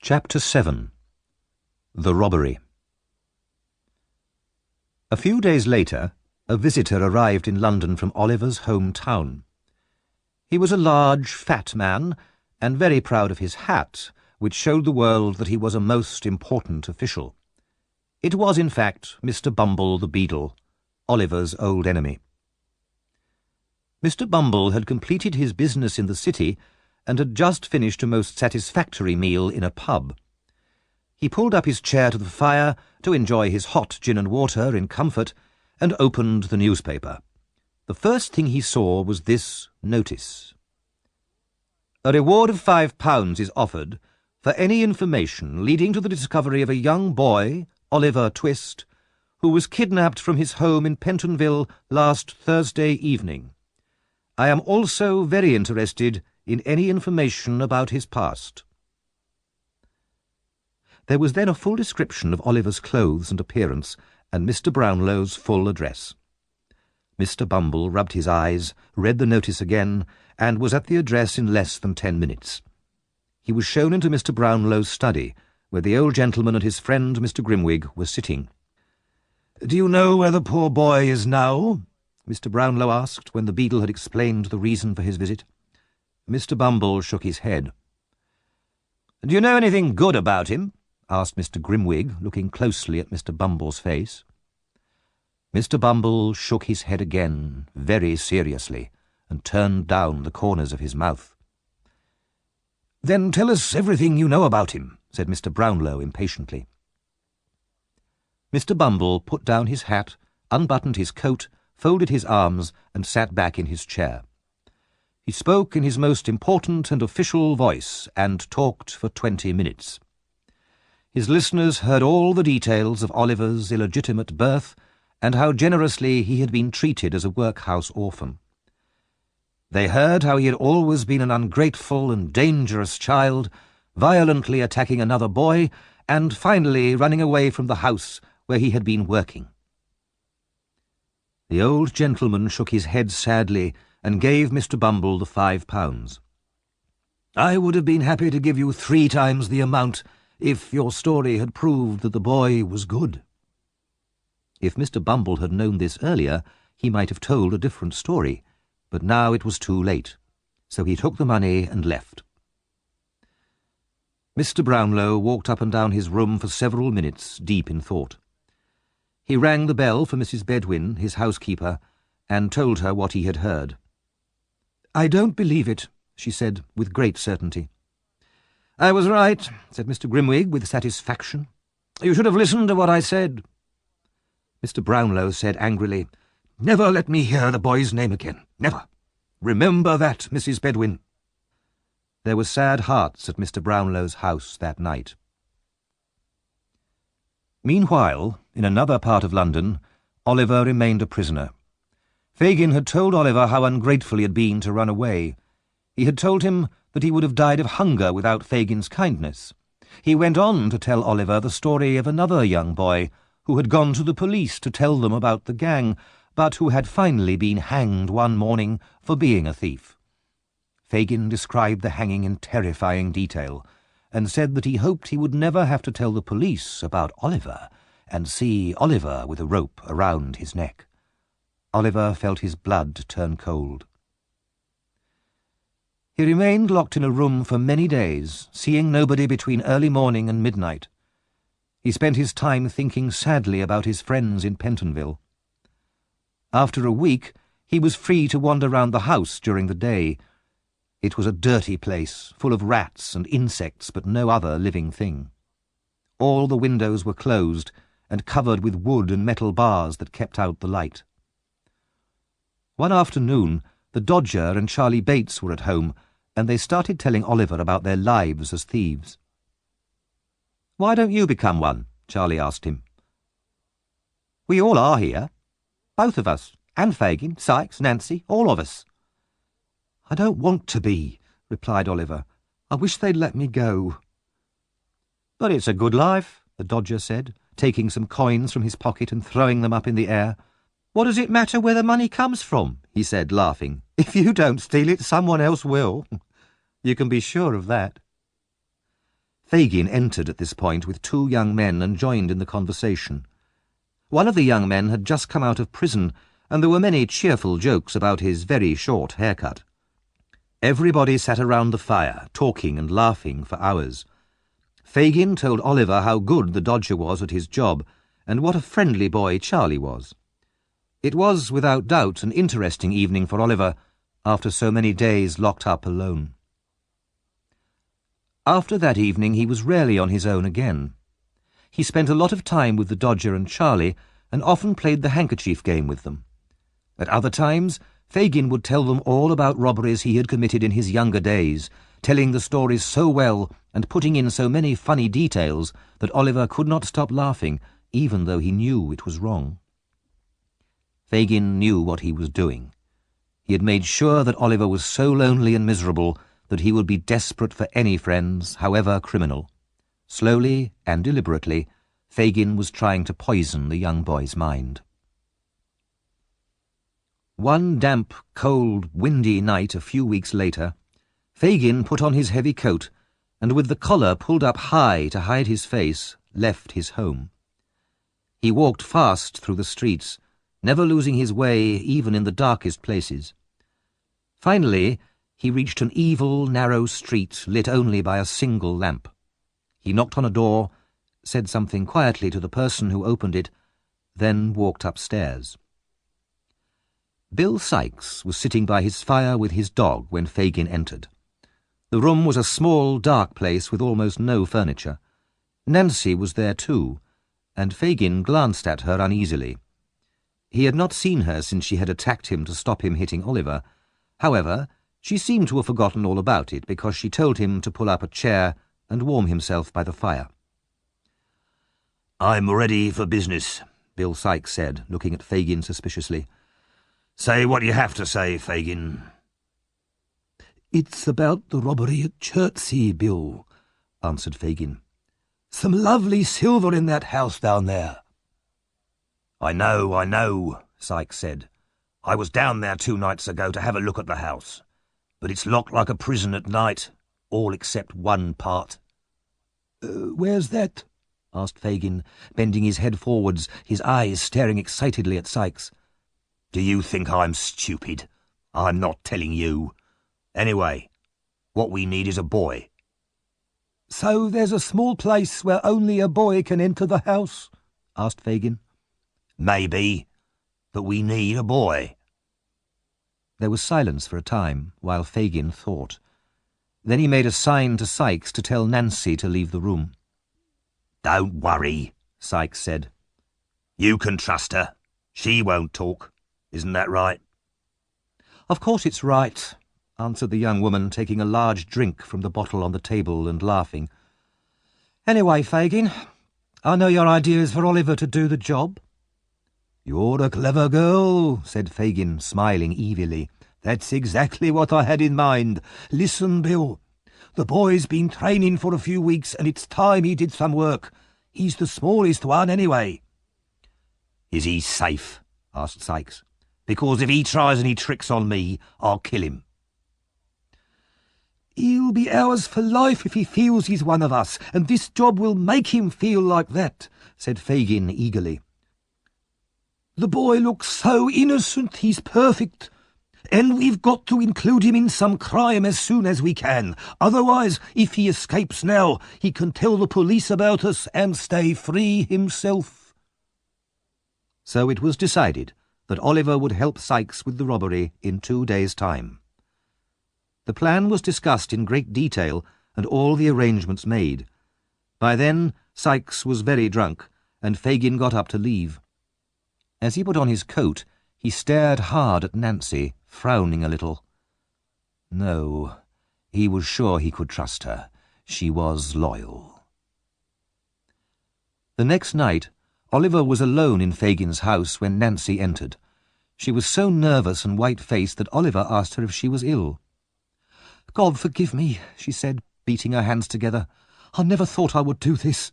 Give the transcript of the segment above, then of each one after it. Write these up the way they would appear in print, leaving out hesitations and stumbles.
Chapter 7. The Robbery. A few days later, a visitor arrived in London from Oliver's hometown. He was a large, fat man, and very proud of his hat, which showed the world that he was a most important official. It was, in fact, Mr. Bumble the Beadle, Oliver's old enemy. Mr. Bumble had completed his business in the city and had just finished a most satisfactory meal in a pub. He pulled up his chair to the fire to enjoy his hot gin and water in comfort and opened the newspaper. The first thing he saw was this notice. A reward of £5 is offered for any information leading to the discovery of a young boy, Oliver Twist, who was kidnapped from his home in Pentonville last Thursday evening. I am also very interested in any information about his past. There was then a full description of Oliver's clothes and appearance, and Mr. Brownlow's full address. Mr. Bumble rubbed his eyes, read the notice again, and was at the address in less than 10 minutes. He was shown into Mr. Brownlow's study, where the old gentleman and his friend Mr. Grimwig were sitting. "Do you know where the poor boy is now?" Mr. Brownlow asked, when the beadle had explained the reason for his visit. Mr. Bumble shook his head. "Do you know anything good about him?" asked Mr. Grimwig, looking closely at Mr. Bumble's face. Mr. Bumble shook his head again, very seriously, and turned down the corners of his mouth. "Then tell us everything you know about him," said Mr. Brownlow impatiently. Mr. Bumble put down his hat, unbuttoned his coat, folded his arms, and sat back in his chair. He spoke in his most important and official voice, and talked for 20 minutes. His listeners heard all the details of Oliver's illegitimate birth, and how generously he had been treated as a workhouse orphan. They heard how he had always been an ungrateful and dangerous child, violently attacking another boy, and finally running away from the house where he had been working. The old gentleman shook his head sadly and gave Mr. Bumble the £5. "I would have been happy to give you 3 times the amount if your story had proved that the boy was good." If Mr. Bumble had known this earlier, he might have told a different story, but now it was too late, so he took the money and left. Mr. Brownlow walked up and down his room for several minutes, deep in thought. He rang the bell for Mrs. Bedwin, his housekeeper, and told her what he had heard. "I don't believe it," she said with great certainty. "I was right," said Mr. Grimwig with satisfaction. "You should have listened to what I said." Mr. Brownlow said angrily, "Never let me hear the boy's name again. Never. Remember that, Mrs. Bedwin." There were sad hearts at Mr. Brownlow's house that night. Meanwhile, in another part of London, Oliver remained a prisoner. Fagin had told Oliver how ungrateful he had been to run away. He had told him that he would have died of hunger without Fagin's kindness. He went on to tell Oliver the story of another young boy who had gone to the police to tell them about the gang, but who had finally been hanged one morning for being a thief. Fagin described the hanging in terrifying detail, and said that he hoped he would never have to tell the police about Oliver, and see Oliver with a rope around his neck. Oliver felt his blood turn cold. He remained locked in a room for many days, seeing nobody between early morning and midnight. He spent his time thinking sadly about his friends in Pentonville. After a week, he was free to wander round the house during the day. It was a dirty place, full of rats and insects, but no other living thing. All the windows were closed and covered with wood and metal bars that kept out the light. One afternoon, the Dodger and Charlie Bates were at home, and they started telling Oliver about their lives as thieves. "Why don't you become one?" Charlie asked him. "We all are here. Both of us, and Fagin, Sykes, Nancy, all of us." "I don't want to be," replied Oliver. "I wish they'd let me go." "But it's a good life," the Dodger said, taking some coins from his pocket and throwing them up in the air. "What does it matter where the money comes from?" he said, laughing. "If you don't steal it, someone else will. You can be sure of that." Fagin entered at this point with 2 young men and joined in the conversation. One of the young men had just come out of prison, and there were many cheerful jokes about his very short haircut. Everybody sat around the fire, talking and laughing for hours. Fagin told Oliver how good the Dodger was at his job, and what a friendly boy Charlie was. It was, without doubt, an interesting evening for Oliver, after so many days locked up alone. After that evening he was rarely on his own again. He spent a lot of time with the Dodger and Charlie, and often played the handkerchief game with them. At other times, Fagin would tell them all about robberies he had committed in his younger days, telling the stories so well and putting in so many funny details that Oliver could not stop laughing, even though he knew it was wrong. Fagin knew what he was doing. He had made sure that Oliver was so lonely and miserable that he would be desperate for any friends, however criminal. Slowly and deliberately, Fagin was trying to poison the young boy's mind. One damp, cold, windy night a few weeks later, Fagin put on his heavy coat and, with the collar pulled up high to hide his face, left his home. He walked fast through the streets, never losing his way even in the darkest places. Finally, he reached an evil, narrow street lit only by a single lamp. He knocked on a door, said something quietly to the person who opened it, then walked upstairs. Bill Sikes was sitting by his fire with his dog when Fagin entered. The room was a small, dark place with almost no furniture. Nancy was there too, and Fagin glanced at her uneasily. He had not seen her since she had attacked him to stop him hitting Oliver. However, she seemed to have forgotten all about it because she told him to pull up a chair and warm himself by the fire. "I'm ready for business," Bill Sikes said, looking at Fagin suspiciously. "Say what you have to say, Fagin." "It's about the robbery at Chertsey, Bill," answered Fagin. "Some lovely silver in that house down there." I know, Sikes said. "I was down there 2 nights ago to have a look at the house. But it's locked like a prison at night, all except one part." "Where's that?" asked Fagin, bending his head forwards, his eyes staring excitedly at Sikes. "Do you think I'm stupid? I'm not telling you. Anyway, what we need is a boy." "So there's a small place where only a boy can enter the house?" asked Fagin. "Maybe, but we need a boy." There was silence for a time, while Fagin thought. Then he made a sign to Sikes to tell Nancy to leave the room. "Don't worry," Sikes said. "You can trust her. She won't talk. Isn't that right?" "Of course it's right," answered the young woman, taking a large drink from the bottle on the table and laughing. "Anyway, Fagin, I know your idea is for Oliver to do the job." "You're a clever girl," said Fagin, smiling evilly. "That's exactly what I had in mind. Listen, Bill. The boy's been training for a few weeks, and it's time he did some work. He's the smallest one, anyway." "Is he safe?" asked Sikes. "Because if he tries any tricks on me, I'll kill him." "He'll be ours for life if he feels he's one of us, and this job will make him feel like that," said Fagin eagerly. "The boy looks so innocent, he's perfect. And we've got to include him in some crime as soon as we can. Otherwise, if he escapes now, he can tell the police about us and stay free himself." So it was decided that Oliver would help Sikes with the robbery in 2 days' time. The plan was discussed in great detail and all the arrangements made. By then, Sikes was very drunk, and Fagin got up to leave. As he put on his coat, he stared hard at Nancy, frowning a little. No, he was sure he could trust her. She was loyal. The next night, Oliver was alone in Fagin's house when Nancy entered. She was so nervous and white-faced that Oliver asked her if she was ill. "God forgive me," she said, beating her hands together. "I never thought I would do this."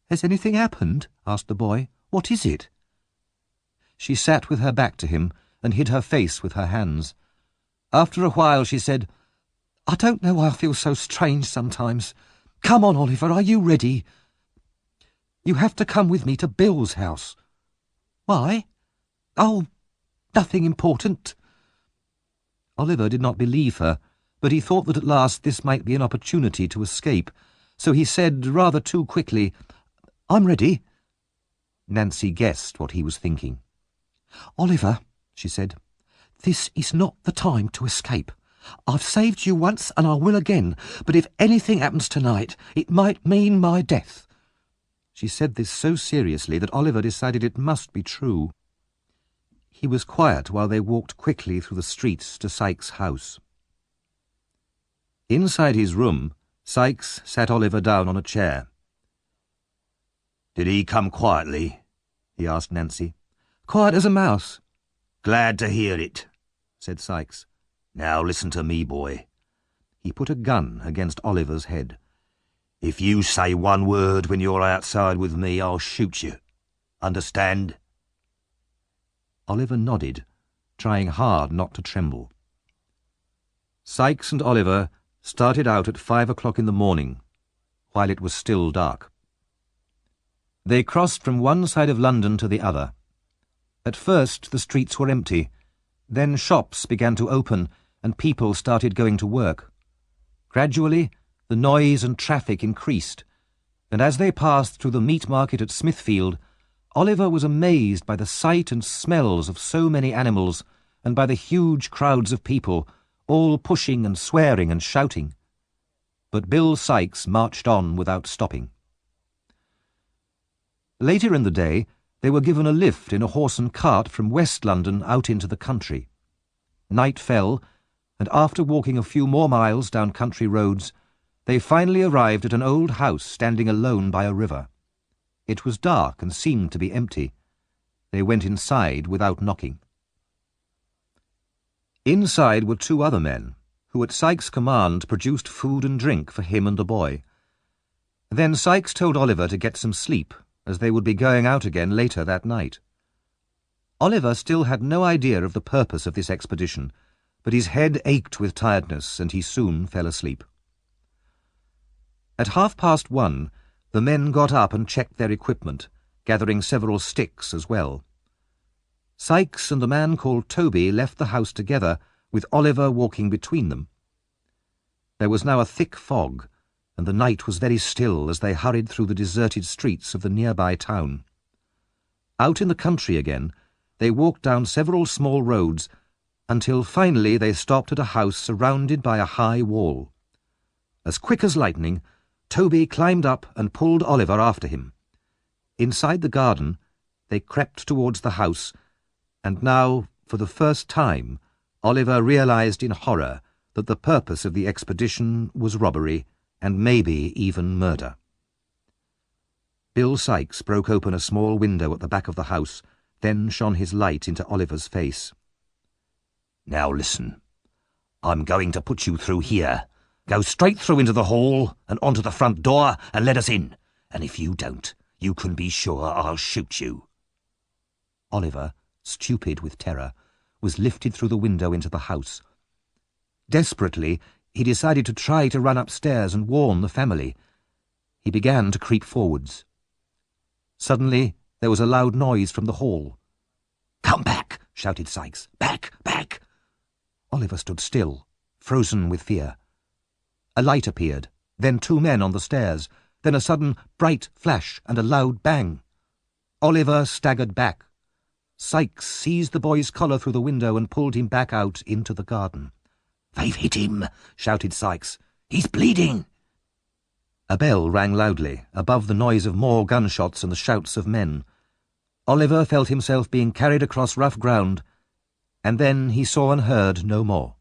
"Has anything happened?" asked the boy. "What is it?" She sat with her back to him and hid her face with her hands. After a while she said, "I don't know why I feel so strange sometimes. Come on, Oliver, are you ready? You have to come with me to Bill's house. Why? Oh, nothing important. Oliver did not believe her, but he thought that at last this might be an opportunity to escape, so he said rather too quickly, "I'm ready." Nancy guessed what he was thinking. Oliver, she said, this is not the time to escape. I've saved you once and I will again, but if anything happens tonight, it might mean my death. She said this so seriously that Oliver decided it must be true. He was quiet while they walked quickly through the streets to Sykes' house. Inside his room, Sykes sat Oliver down on a chair. "Did he come quietly?" he asked Nancy. Quiet as a mouse. "Glad to hear it," said Sykes. "Now listen to me, boy." He put a gun against Oliver's head. "If you say one word when you're outside with me, I'll shoot you. Understand?" Oliver nodded, trying hard not to tremble. Sykes and Oliver started out at 5 o'clock in the morning, while it was still dark. They crossed from one side of London to the other. At first the streets were empty, then shops began to open and people started going to work. Gradually the noise and traffic increased, and as they passed through the meat market at Smithfield, Oliver was amazed by the sight and smells of so many animals and by the huge crowds of people, all pushing and swearing and shouting. But Bill Sykes marched on without stopping. Later in the day, they were given a lift in a horse and cart from West London out into the country. Night fell, and after walking a few more miles down country roads, they finally arrived at an old house standing alone by a river. It was dark and seemed to be empty. They went inside without knocking. Inside were two other men, who at Sykes' command produced food and drink for him and the boy. Then Sykes told Oliver to get some sleep, as they would be going out again later that night. Oliver still had no idea of the purpose of this expedition, but his head ached with tiredness and he soon fell asleep. At 1:30, the men got up and checked their equipment, gathering several sticks as well. Sykes and the man called Toby left the house together, with Oliver walking between them. There was now a thick fog, and the night was very still as they hurried through the deserted streets of the nearby town. Out in the country again, they walked down several small roads until finally they stopped at a house surrounded by a high wall. As quick as lightning, Toby climbed up and pulled Oliver after him. Inside the garden, they crept towards the house, and now, for the first time, Oliver realized in horror that the purpose of the expedition was robbery, and maybe even murder. Bill Sykes broke open a small window at the back of the house, then shone his light into Oliver's face. "Now listen. I'm going to put you through here. Go straight through into the hall and onto the front door and let us in. And if you don't, you can be sure I'll shoot you." Oliver, stupid with terror, was lifted through the window into the house. Desperately, he decided to try to run upstairs and warn the family. He began to creep forwards. Suddenly, there was a loud noise from the hall. "Come back!" shouted Sykes. "Back! Back!" Oliver stood still, frozen with fear. A light appeared, then two men on the stairs, then a sudden bright flash and a loud bang. Oliver staggered back. Sykes seized the boy's collar through the window and pulled him back out into the garden. "They've hit him!" shouted Sykes. "He's bleeding!" A bell rang loudly, above the noise of more gunshots and the shouts of men. Oliver felt himself being carried across rough ground, and then he saw and heard no more.